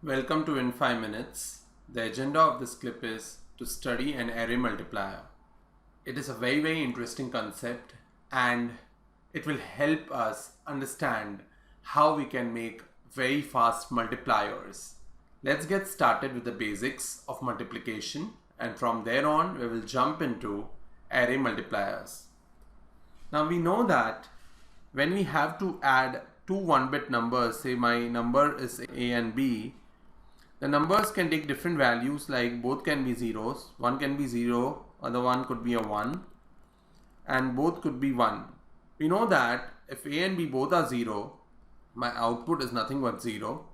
Welcome to In 5 Minutes. The agenda of this clip is to study an array multiplier. It is a very interesting concept and it will help us understand how we can make very fast multipliers. Let's get started with the basics of multiplication, and from there on we will jump into array multipliers. Now we know that when we have to add two 1-bit numbers, say my number is A and B, the numbers can take different values, like both can be zeros, one can be 0, other one could be a 1, and both could be 1. We know that if A and B both are 0, my output is nothing but 0.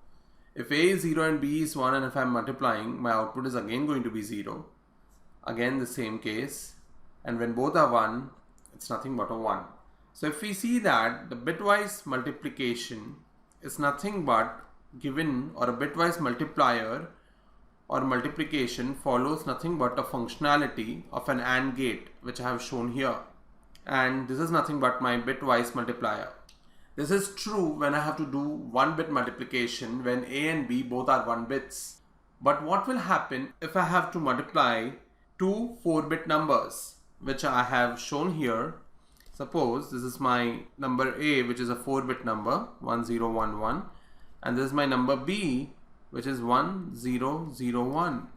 If A is 0 and B is 1, and if I am multiplying, my output is again going to be 0. Again the same case, and when both are 1, it's nothing but a 1. So if we see that the bitwise multiplication is nothing but given, or a bitwise multiplier or multiplication follows nothing but a functionality of an AND gate, which I have shown here, and this is nothing but my bitwise multiplier. This is true when I have to do 1-bit multiplication, when A and B both are 1 bits. But what will happen if I have to multiply two 4-bit numbers, which I have shown here? Suppose this is my number A, which is a 4-bit number, 1011, and this is my number B, which is 1001.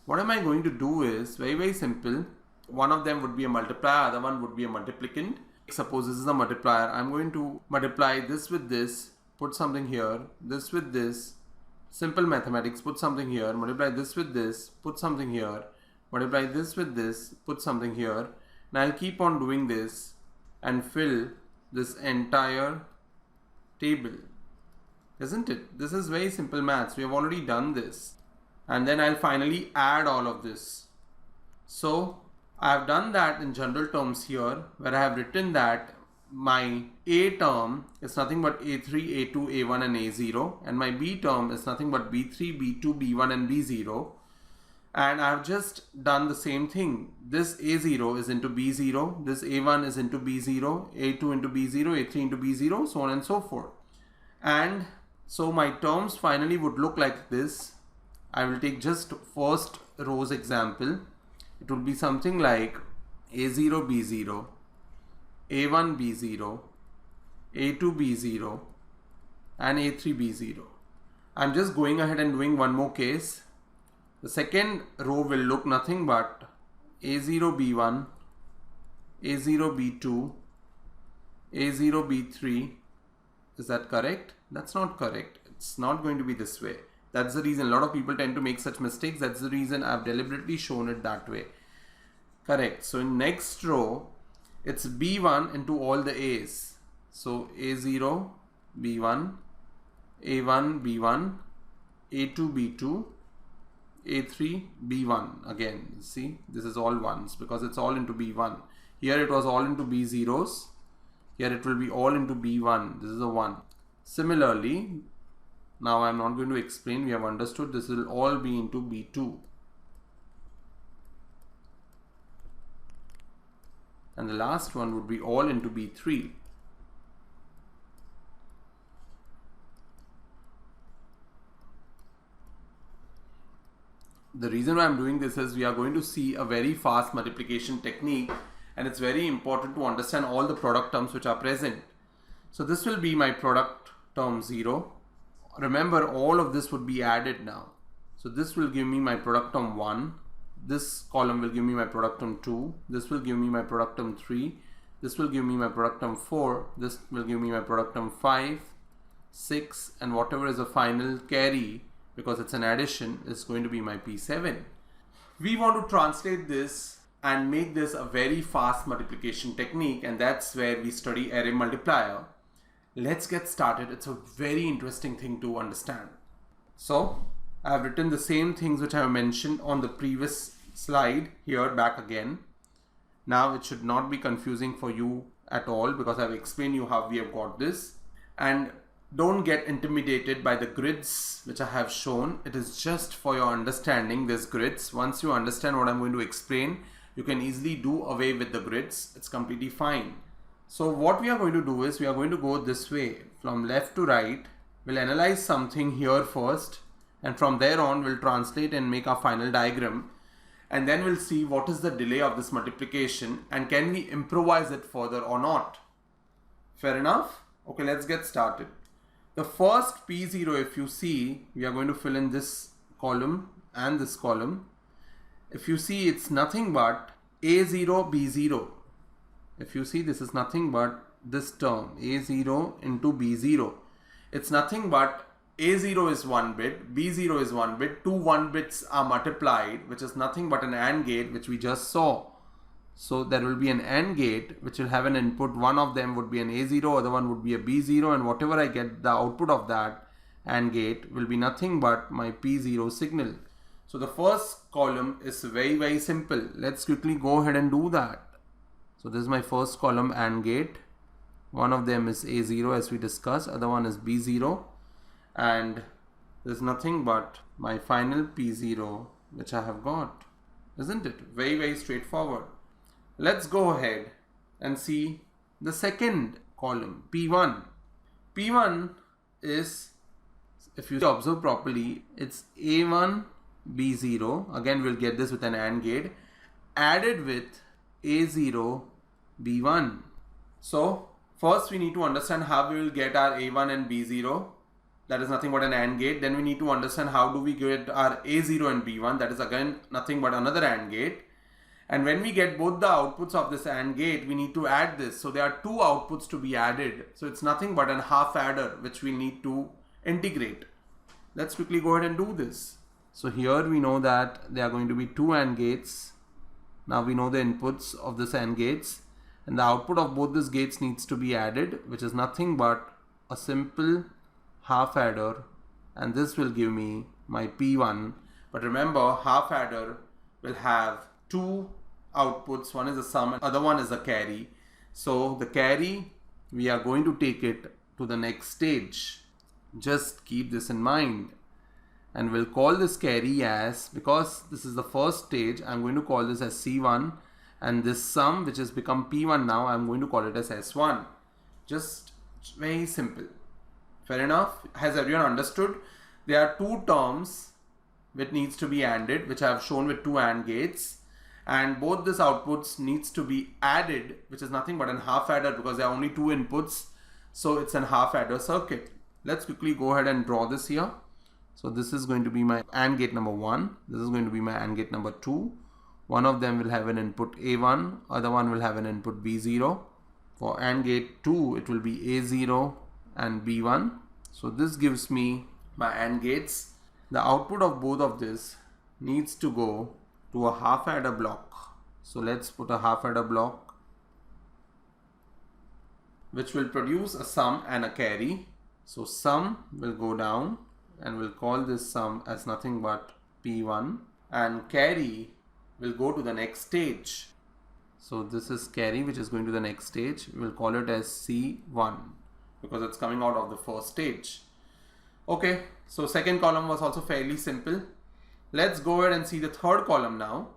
What am I going to do is very simple. One of them would be a multiplier, other one would be a multiplicand. Suppose this is a multiplier. I'm going to multiply this with this, put something here, this with this. Simple mathematics, put something here, multiply this with this, put something here, multiply this with this, put something here. And I'll keep on doing this and fill this entire table. Isn't it? This is very simple maths. We have already done this. And then I'll finally add all of this. So I have done that in general terms here, where I have written that my A term is nothing but A3, A2, A1 and A0, and my B term is nothing but B3, B2, B1 and B0. And I have just done the same thing. This A0 is into B0, this A1 is into B0, A2 into B0, A3 into B0, so on and so forth. And so my terms finally would look like this. I will take just first row's example. It will be something like A0 B0, A1 B0, A2 B0 and A3 B0. I'm just going ahead and doing one more case. The second row will look nothing but A0 B1, A0 B2, A0 B3. Is that correct? That's not correct. It's not going to be this way. That's the reason a lot of people tend to make such mistakes. That's the reason I've deliberately shown it that way. Correct. So in next row, it's B1 into all the A's. So A0, B1, A1, B1, A2, B2, A3, B1. Again, see, this is all ones because it's all into B1. Here it was all into B0s. Here it will be all into B1. This is a 1. Similarly, now I'm not going to explain. We have understood this will all be into B2. And the last one would be all into B3. The reason why I'm doing this is we are going to see a very fast multiplication technique, and it's very important to understand all the product terms which are present. So this will be my product term 0. Remember, all of this would be added now. So this will give me my product term 1. This column will give me my product term 2. This will give me my product term 3. This will give me my product term 4. This will give me my product term 5, 6, and whatever is the final carry, because it's an addition, is going to be my P7. We want to translate this and make this a very fast multiplication technique, and that's where we study array multiplier. Let's get started. It's a very interesting thing to understand. So I have written the same things which I have mentioned on the previous slide here back again. Now it should not be confusing for you at all, because I have explained you how we have got this. And don't get intimidated by the grids which I have shown. It is just for your understanding, these grids. Once you understand what I'm going to explain, you can easily do away with the grids. It's completely fine. So what we are going to do is we are going to go this way from left to right. We'll analyze something here first. and from there on we'll translate and make our final diagram, and then we'll see what is the delay of this multiplication and can we improvise it further or not. Fair enough? Okay, let's get started. The first P0, if you see, we are going to fill in this column and this column. If you see, it's nothing but A0, B0. If you see, this is nothing but this term, A0 into B0. It's nothing but A0 is 1 bit, B0 is 1 bit, two 1 bits are multiplied, which is nothing but an AND gate, which we just saw. So there will be an AND gate which will have an input. One of them would be an A0, other one would be a B0, and whatever I get, the output of that AND gate will be nothing but my P0 signal. So the first column is very simple. Let's quickly go ahead and do that. So this is my first column AND gate. One of them is A0 as we discussed, other one is B0, and there's nothing but my final P0 which I have got, isn't it? Very straightforward. Let's go ahead and see the second column, P1. P1 is, if you observe properly, it's A1, B0. Again, we'll get this with an AND gate added with A0, B1. So first we need to understand how we will get our A1 and B0. That is nothing but an AND gate. Then we need to understand how do we get our A0 and B1. That is again nothing but another AND gate. And when we get both the outputs of this AND gate, we need to add this. So there are two outputs to be added. So it's nothing but an half adder which we need to integrate. Let's quickly go ahead and do this. So here we know that there are going to be two AND gates. Now we know the inputs of this AND gates, and the output of both these gates needs to be added, which is nothing but a simple half adder, and this will give me my P1. But remember, half adder will have two outputs. One is a sum and other one is a carry. So the carry, we are going to take it to the next stage. Just keep this in mind, and we'll call this carry as, because this is the first stage, I'm going to call this as C1, and this sum which has become P1 now, I'm going to call it as S1. Just very simple. Fair enough? Has everyone understood? There are two terms which needs to be ANDed, which I have shown with two AND gates, and both these outputs needs to be added, which is nothing but an half adder because there are only two inputs. So it's an half adder circuit. Let's quickly go ahead and draw this here. So this is going to be my AND gate number 1. This is going to be my AND gate number 2. One of them will have an input A1, other one will have an input B0. For AND gate 2, it will be A0 and B1. So this gives me my AND gates. The output of both of this needs to go to a half adder block. So let's put a half adder block which will produce a sum and a carry. So sum will go down, and we'll call this sum as nothing but P1, and carry will go to the next stage. So this is carry which is going to the next stage. We'll call it as C1 because it's coming out of the first stage. Okay, so second column was also fairly simple. Let's go ahead and see the third column now.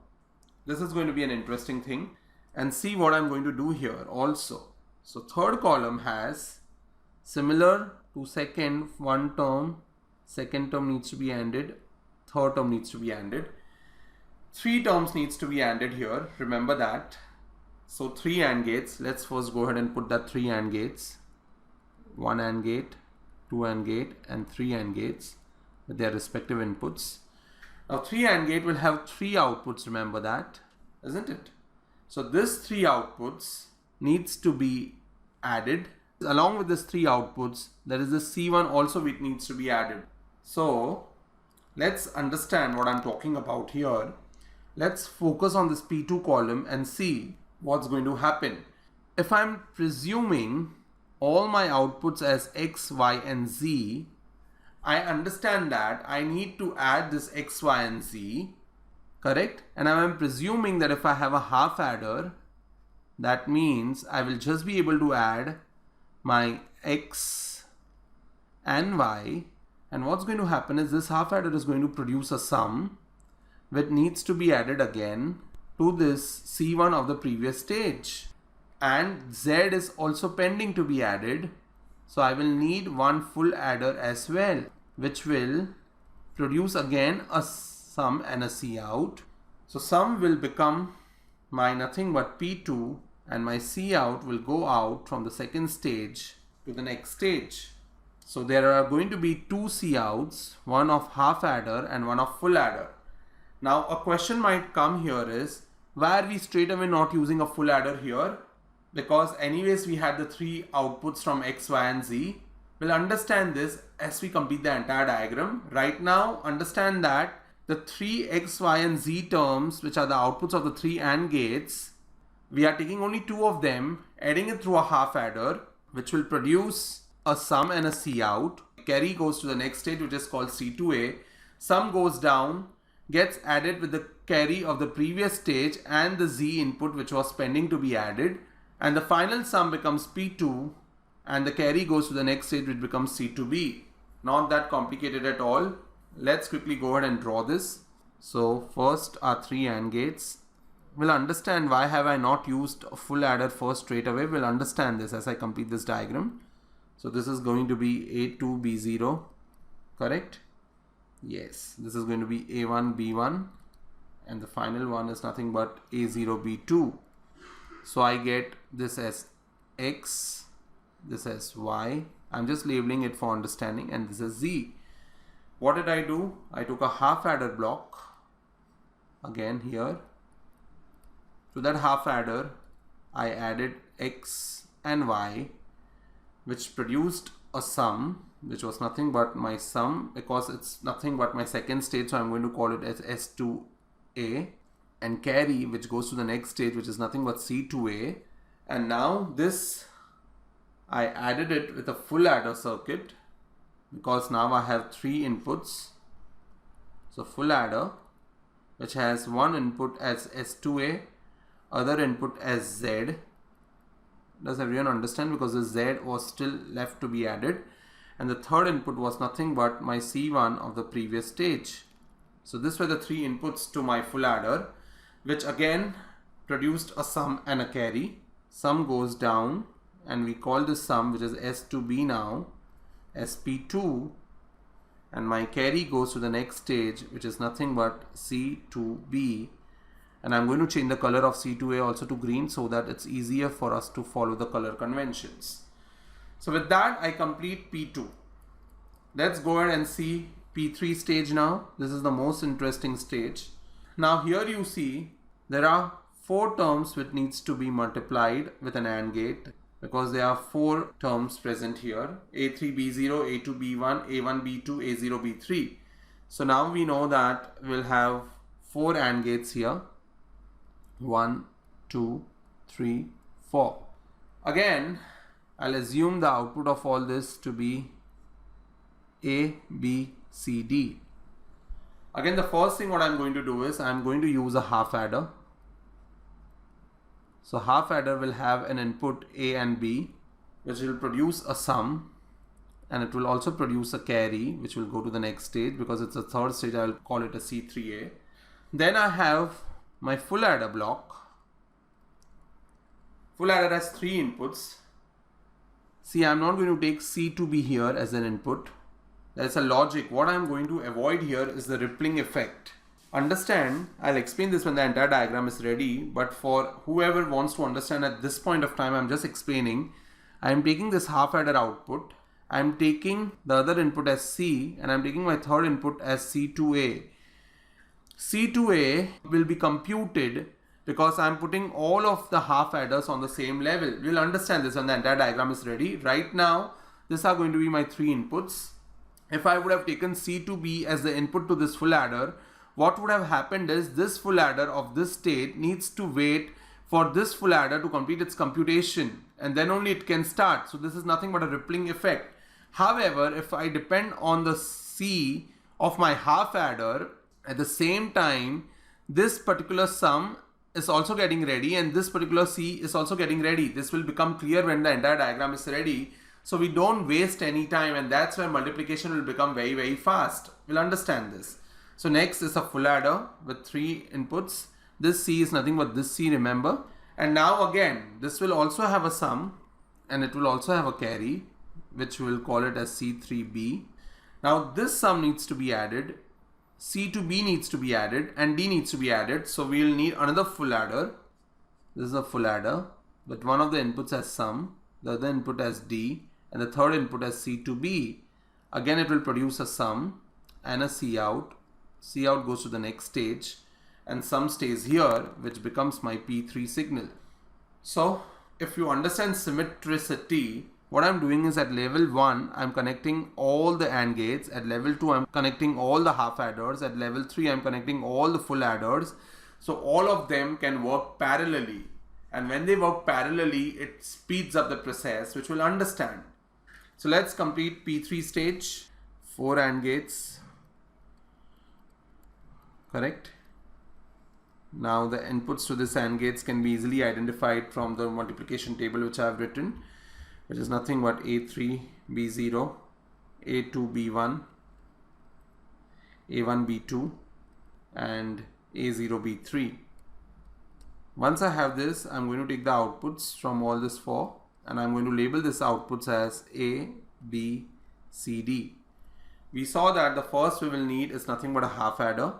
This is going to be an interesting thing, and see what I'm going to do here also. So third column has, similar to second, one term, second term needs to be ANDed, third term needs to be ANDed. Three terms needs to be ANDed here, remember that. So three AND gates. Let's first go ahead and put that three AND gates. One AND gate, two AND gate, and three AND gates with their respective inputs. Now three AND gate will have three outputs, remember that, isn't it? So this three outputs needs to be added. Along with this three outputs, there is this C1 also which needs to be added. So let's understand what I'm talking about here. Let's focus on this P2 column and see what's going to happen. If I'm presuming all my outputs as X, Y, and Z, I understand that I need to add this X, Y, and Z, correct? And I'm presuming that if I have a half adder, that means I will just be able to add my X and Y, and what's going to happen is this half adder is going to produce a sum which needs to be added again to this C1 of the previous stage, and Z is also pending to be added. So I will need one full adder as well, which will produce again a sum and a C out. So sum will become my nothing but P2 and my C out will go out from the second stage to the next stage. So there are going to be two C outs, one of half adder and one of full adder. Now a question might come here is, why are we straight away not using a full adder here? Because anyways we had the three outputs from X, Y and Z. We'll understand this as we complete the entire diagram. Right now understand that the three X, Y and Z terms, which are the outputs of the three AND gates, we are taking only two of them, adding it through a half adder, which will produce a sum and a C out. Carry goes to the next stage, which is called C2A. Sum goes down, gets added with the carry of the previous stage and the Z input which was pending to be added, and the final sum becomes P2 and the carry goes to the next stage, which becomes C2B. Not that complicated at all. Let's quickly go ahead and draw this. So first are three AND gates. We'll understand why have I not used a full adder first straight away. We'll understand this as I complete this diagram. So this is going to be A2 B0, correct? Yes, this is going to be A1 B1 and the final one is nothing but A0 B2. So I get this as X, this as Y. I'm just labeling it for understanding, and this is Z. What did I do? I took a half adder block again here. To that half adder I added X and Y, which produced a sum which was nothing but my sum, because it's nothing but my second stage, so I'm going to call it as S2A, and carry which goes to the next stage, which is nothing but C2A. And now this I added it with a full adder circuit, because now I have three inputs. So full adder, which has one input as S2A, other input as Z. Does everyone understand? Because the Z was still left to be added, and the third input was nothing but my C1 of the previous stage. So this were the three inputs to my full adder, which again produced a sum and a carry. Sum goes down and we call this sum, which is S2B now, SP2, and my carry goes to the next stage, which is nothing but C2B. And I'm going to change the color of C2A also to green so that it's easier for us to follow the color conventions. So with that I complete P2. Let's go ahead and see P3 stage now. This is the most interesting stage. Now here you see there are four terms which needs to be multiplied with an AND gate, because there are four terms present here: A3 B0, A2 B1, A1 B2, A0 B3. So now we know that we'll have four AND gates here. 1, 2, 3, 4. Again, I'll assume the output of all this to be A, B, C, D. Again, the first thing what I'm going to do is I'm going to use a half adder. So half adder will have an input A and B, which will produce a sum, and it will also produce a carry which will go to the next stage. Because it's a third stage, I will call it a C3A. Then I have my full adder block. Full adder has three inputs. See, I'm not going to take C2B here as an input. There's a logic. What I'm going to avoid here is the rippling effect. Understand, I'll explain this when the entire diagram is ready, but for whoever wants to understand at this point of time, I'm just explaining. I'm taking this half adder output, I'm taking the other input as C, and I'm taking my third input as C2A. C2A will be computed because I'm putting all of the half adders on the same level. We'll understand this when the entire diagram is ready. Right now, these are going to be my three inputs. If I would have taken C2B as the input to this full adder, what would have happened is this full adder of this state needs to wait for this full adder to complete its computation, and then only it can start. So this is nothing but a rippling effect. However, if I depend on the C of my half adder, at the same time, this particular sum is also getting ready and this particular C is also getting ready. This will become clear when the entire diagram is ready. So we don't waste any time, and that's where multiplication will become very, very fast. We'll understand this. So next is a full adder with three inputs. This C is nothing but this C, remember. And now again, this will also have a sum and it will also have a carry, which we'll call it as C3B. Now this sum needs to be added C to B needs to be added and D needs to be added. So we will need another full adder. This is a full adder, but one of the inputs has sum, the other input has D, and the third input has C to B. Again, it will produce a sum and a C out. C out goes to the next stage and sum stays here, which becomes my P3 signal. So if you understand symmetricity, what I'm doing is at level 1, I'm connecting all the AND gates. At level 2, I'm connecting all the half adders. At level 3, I'm connecting all the full adders. So all of them can work parallelly. And when they work parallelly, it speeds up the process, which we'll understand. So let's complete P3 stage. 4 AND gates. Correct. Now the inputs to this AND gates can be easily identified from the multiplication table which I have written, which is nothing but A3, B0, A2, B1, A1, B2 and A0, B3. Once I have this, I'm going to take the outputs from all this 4 and I'm going to label this outputs as A, B, C, D. We saw that the first we will need is nothing but a half adder.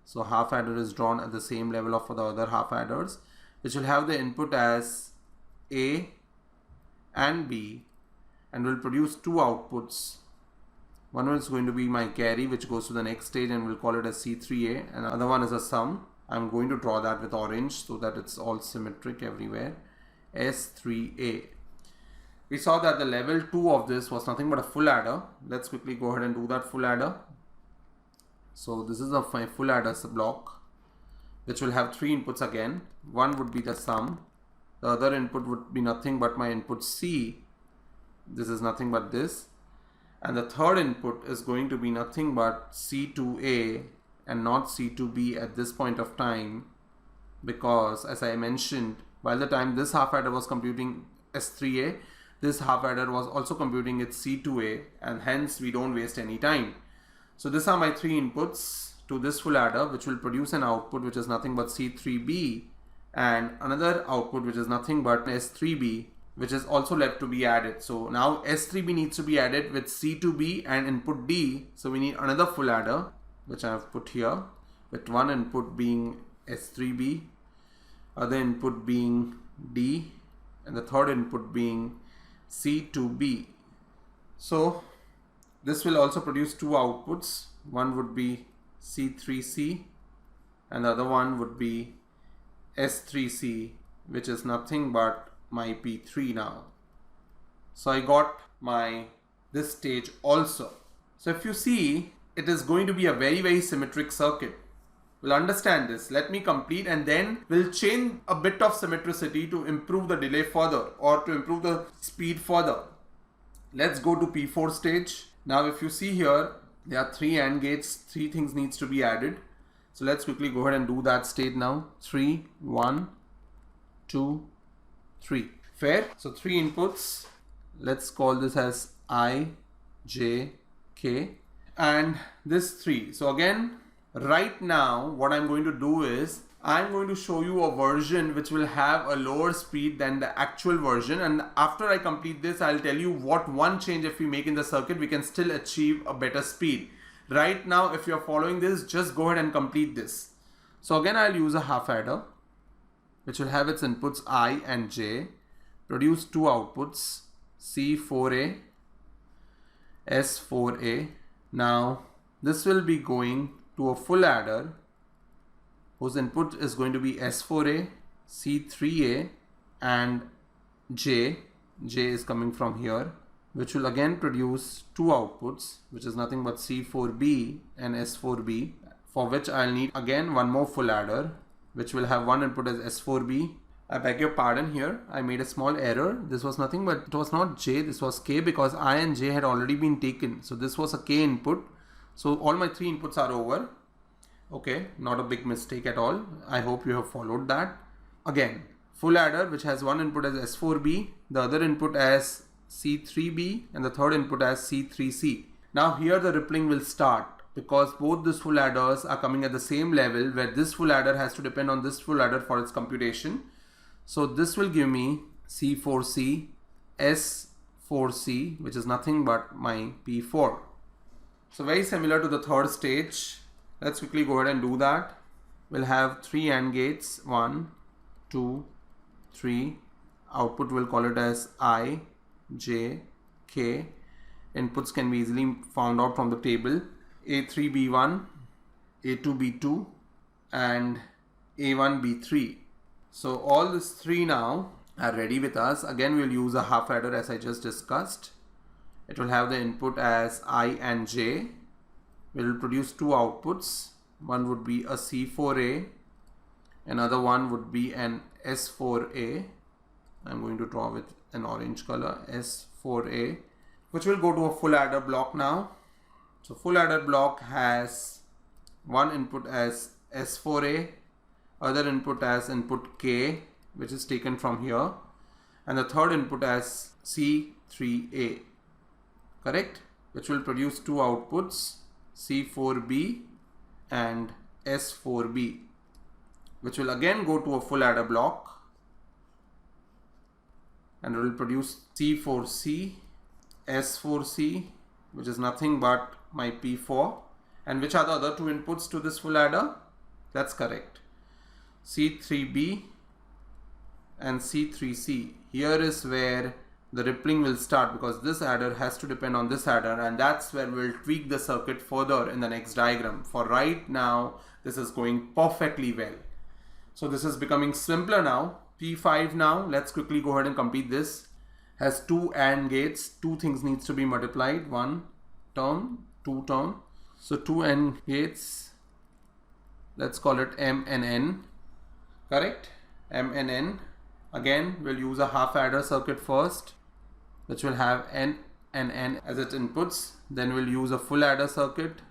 So half adder is drawn at the same level of the other half adders, which will have the input as A and B and will produce 2 outputs. One is going to be my carry, which goes to the next stage and we'll call it as C3A, and another one is a sum. I'm going to draw that with orange so that it's all symmetric everywhere. S3A. We saw that the level 2 of this was nothing but a full adder. Let's quickly go ahead and do that full adder. So this is my full adder block, which will have 3 inputs again. One would be the sum. The other input would be nothing but my input C. This is nothing but this. And the third input is going to be nothing but C2A and not C2B at this point of time, because as I mentioned, by the time this half adder was computing S3A, this half adder was also computing its C2A, and hence we don't waste any time. So these are my 3 inputs to this full adder, which will produce an output which is nothing but C3B and another output which is nothing but S3B, which is also left to be added. So now S3B needs to be added with C2B and input D. So we need another full adder, which I have put here, with one input being S3B, other input being D, and the third input being C2B. So this will also produce 2 outputs. One would be C3C and the other one would be S3C, which is nothing but my P3 now. So I got my this stage also. So if you see, it is going to be a very symmetric circuit. We'll understand this. Let me complete and then we'll change a bit of symmetricity to improve the delay further or to improve the speed further. Let's go to P4 stage. Now if you see here, there are 3 AND gates, 3 things needs to be added. So let's quickly go ahead and do that state now. 3, 1, 2, 3. Fair? So 3 inputs. Let's call this as I, J, K and this 3. So again, right now what I'm going to do is I'm going to show you a version which will have a lower speed than the actual version, and after I complete this I'll tell you what one change if we make in the circuit we can still achieve a better speed. Right now if you're following this, just go ahead and complete this. So again I'll use a half adder which will have its inputs I and J, produce 2 outputs C4A, S4A. Now this will be going to a full adder whose input is going to be S4A, C3A and J. J is coming from here, which will again produce 2 outputs, which is nothing but C4B and S4B, for which I'll need again one more full adder, which will have one input as S4B. I beg your pardon here, I made a small error. This was nothing but, it was not J, this was K, because I and J had already been taken. So this was a K input. So all my 3 inputs are over. Okay, not a big mistake at all. I hope you have followed that. Again, full adder which has one input as S4B, the other input as C3B and the third input as C3C. Now here the rippling will start because both these full adders are coming at the same level, where this full adder has to depend on this full adder for its computation. So this will give me C4C, S4C, which is nothing but my P4. So very similar to the third stage. Let's quickly go ahead and do that. We'll have 3 AND gates, 1, 2, 3. Output we'll call it as I, J, K. Inputs can be easily found out from the table. A3, B1, A2, B2 and A1, B3. So all these 3 now are ready with us. Again, we'll use a half adder as I just discussed. It will have the input as I and J. We will produce 2 outputs. One would be a C4A, another one would be an S4A. I'm going to draw with an orange color, S4A, which will go to a full adder block now. So full adder block has one input as S4A, other input as input K, which is taken from here, and the third input as C3A, correct? Which will produce 2 outputs, C4B and S4B, which will again go to a full adder block and will produce C4C, S4C, which is nothing but my P4. And which are the other 2 inputs to this full adder? That's correct, C3B and C3C. Here is where the rippling will start, because this adder has to depend on this adder, and that's where we'll tweak the circuit further in the next diagram. For right now, this is going perfectly well. So this is becoming simpler now. P5 now, let's quickly go ahead and complete this. Has 2 AND gates, 2 things needs to be multiplied, 1 term, 2 term. So 2 AND gates, let's call it M and N, correct? M and N. Again, we'll use a half adder circuit first, which will have N and N as its inputs. Then we'll use a full adder circuit,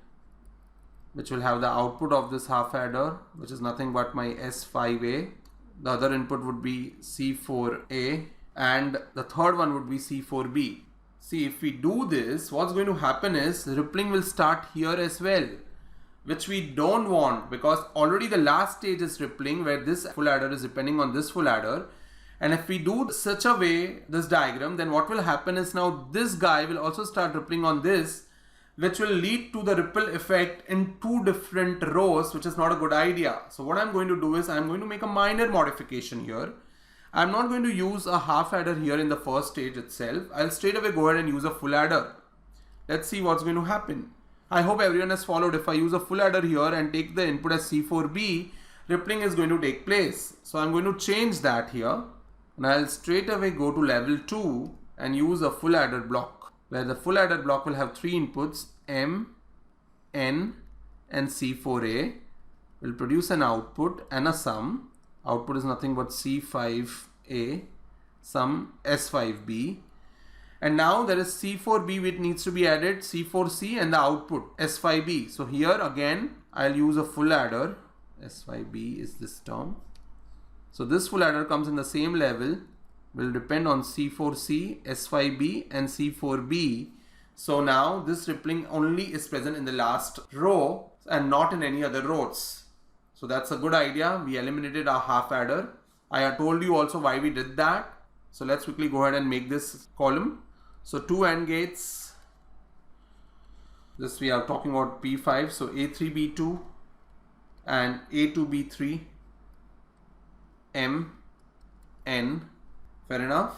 which will have the output of this half adder, which is nothing but my S5A. The other input would be C4A, and the third one would be C4B. See, if we do this, what's going to happen is rippling will start here as well, which we don't want, because already the last stage is rippling where this full adder is depending on this full adder. And if we do such a way this diagram, then what will happen is now this guy will also start rippling on this, which will lead to the ripple effect in 2 different rows, which is not a good idea. So what I'm going to do is I'm going to make a minor modification here. I'm not going to use a half adder here in the first stage itself. I'll straight away go ahead and use a full adder. Let's see what's going to happen. I hope everyone has followed. If I use a full adder here and take the input as C4B, rippling is going to take place. So I'm going to change that here. And I'll straight away go to level 2 and use a full adder block, where the full adder block will have 3 inputs, M, N and C4A. Will produce an output and a sum. Output is nothing but C5A, sum S5B. And now there is C4B which needs to be added, C4C, and the output S5B. So here again I'll use a full adder. S5B is this term. So this full adder comes in the same level, will depend on C4C, S5B and C4B. So now this rippling only is present in the last row and not in any other rows. So that's a good idea. We eliminated our half adder. I have told you also why we did that. So let's quickly go ahead and make this column. So 2 AND gates. This we are talking about P5. So A3, B2 and A2, B3. M, N. Fair enough.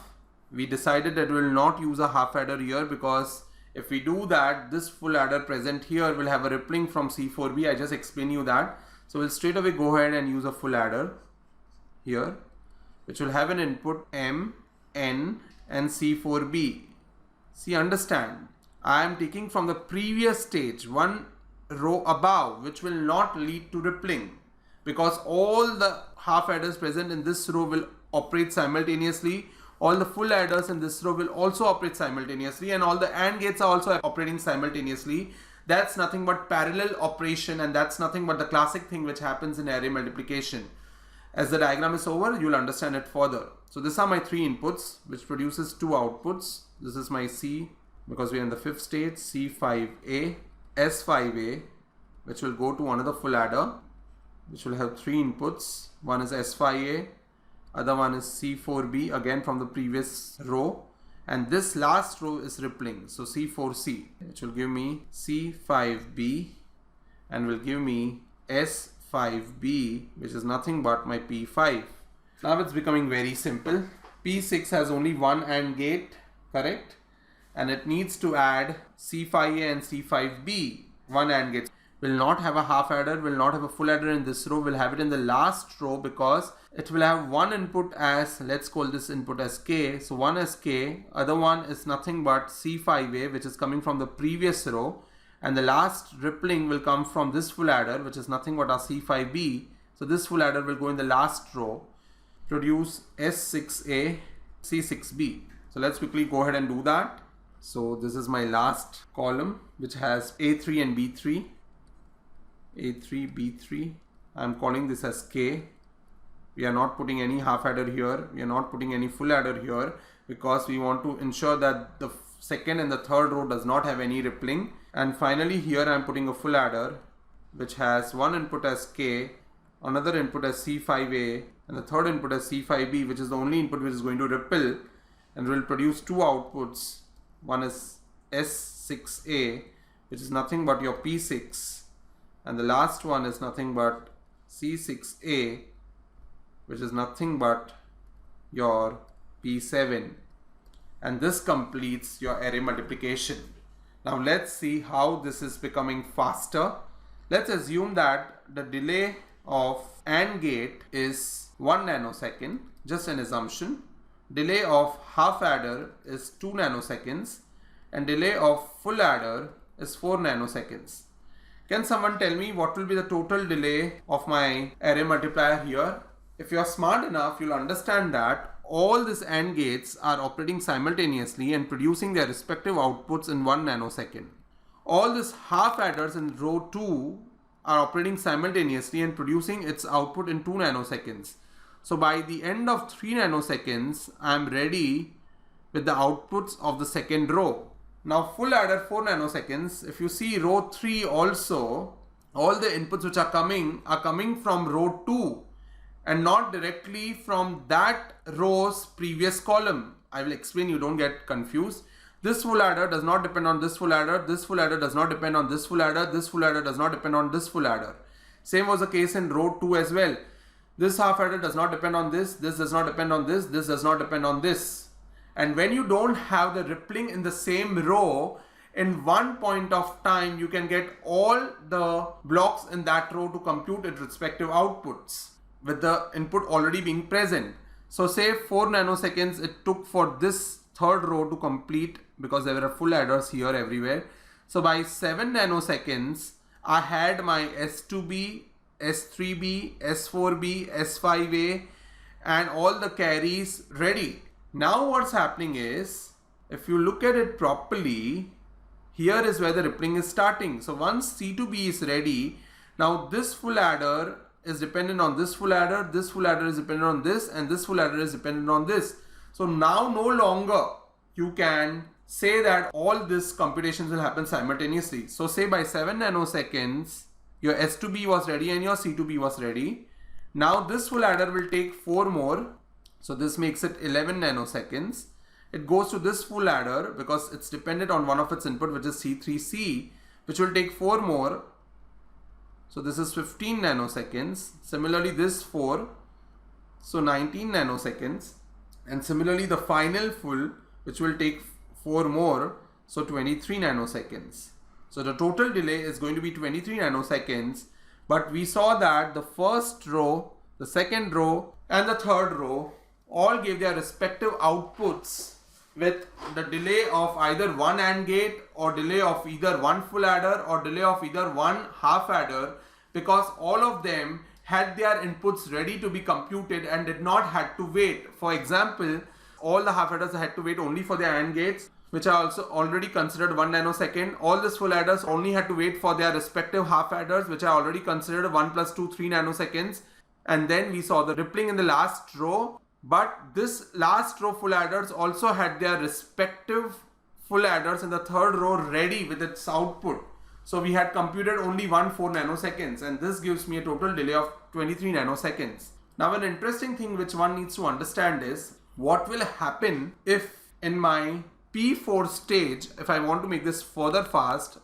We decided that we will not use a half adder here, because if we do that, this full adder present here will have a rippling from C4B. I just explained you that. So we'll straight away go ahead and use a full adder here, which will have an input M, N and C4B. See, understand, I am taking from the previous stage one row above, which will not lead to rippling, because all the half adders present in this row will operate simultaneously. All the full adders in this row will also operate simultaneously, and all the AND gates are also operating simultaneously. That's nothing but parallel operation, and that's nothing but the classic thing which happens in array multiplication. As the diagram is over, you'll understand it further. So these are my 3 inputs, which produces 2 outputs. This is my C, because we are in the 5th stage, C5A, S5A, which will go to another full adder, which will have 3 inputs. One is S5A, other one is C4B, again from the previous row, and this last row is rippling. So C4C, which will give me C5B and will give me S5B, which is nothing but my P5. Now it's becoming very simple. P6 has only one AND gate, correct? And it needs to add C5A and C5B, one AND gate. Will not have a half adder, will not have a full adder in this row, will have it in the last row because it will have one input as, let's call this input as K. So one is K, other one is nothing but C5A, which is coming from the previous row, and the last rippling will come from this full adder, which is nothing but our C5B. So this full adder will go in the last row, produce S6A, C6B. So let's quickly go ahead and do that. So this is my last column, which has A3 and B3. A3, B3. I'm calling this as K. We are not putting any half adder here. We are not putting any full adder here because we want to ensure that the second and the third row does not have any rippling. And finally here I'm putting a full adder which has one input as K, another input as C5A, and the third input as C5B, which is the only input which is going to ripple and will produce two outputs. One is S6A, which is nothing but your P6, and the last one is nothing but C6A, which is nothing but your P7, and this completes your array multiplication. Now let's see how this is becoming faster. Let's assume that the delay of AND gate is 1 nanosecond, just an assumption. Delay of half adder is 2 nanoseconds and delay of full adder is 4 nanoseconds. Can someone tell me what will be the total delay of my array multiplier here? If you are smart enough, you'll understand that all these AND gates are operating simultaneously and producing their respective outputs in 1 nanosecond. All these half adders in row 2 are operating simultaneously and producing its output in 2 nanoseconds. So by the end of 3 nanoseconds, I am ready with the outputs of the second row. Now full adder 4 nanoseconds. If you see row 3 also, all the inputs which are coming from row 2 and not directly from that row's previous column. I will explain, you don't get confused. This full adder does not depend on this full adder, this full adder does not depend on this full adder, this full adder does not depend on this full adder. Same was the case in row 2 as well. This half adder does not depend on this does not depend on this does not depend on this. And when you don't have the rippling in the same row, in one point of time you can get all the blocks in that row to compute its respective outputs with the input already being present. So say 4 nanoseconds it took for this third row to complete because there were full adders here everywhere. So by 7 nanoseconds I had my S2B, S3B, S4B, S5A and all the carries ready. Now what's happening is, if you look at it properly, here is where the rippling is starting. So once C2B is ready, now this full adder is dependent on this full adder is dependent on this, and this full adder is dependent on this. So now no longer you can say that all these computations will happen simultaneously. So say by 7 nanoseconds, your S2B was ready and your C2B was ready. Now this full adder will take 4 more. So this makes it 11 nanoseconds. It goes to this full adder because it's dependent on one of its input, which is C3C, which will take 4 more. So this is 15 nanoseconds. Similarly this 4, so 19 nanoseconds. And similarly the final full, which will take 4 more, so 23 nanoseconds. So the total delay is going to be 23 nanoseconds. But we saw that the first row, the second row and the third row all gave their respective outputs with the delay of either one AND gate or delay of either one full adder or delay of either one half adder, because all of them had their inputs ready to be computed and did not had to wait. For example, all the half adders had to wait only for their AND gates, which are also already considered 1 nanosecond. All these full adders only had to wait for their respective half adders, which are already considered 1 plus 2, 3 nanoseconds. And then we saw the rippling in the last row. But this last row full adders also had their respective full adders in the third row ready with its output. So we had computed only 4 nanoseconds, and this gives me a total delay of 23 nanoseconds. Now an interesting thing which one needs to understand is what will happen if In my P4 stage, if I want to make this further fast,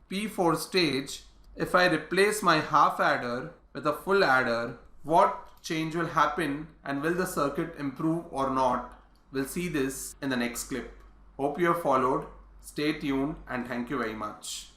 P4 stage, if I replace my half adder with a full adder, what change will happen and will the circuit improve or not? We'll see this in the next clip. Hope you have followed. Stay tuned and thank you very much.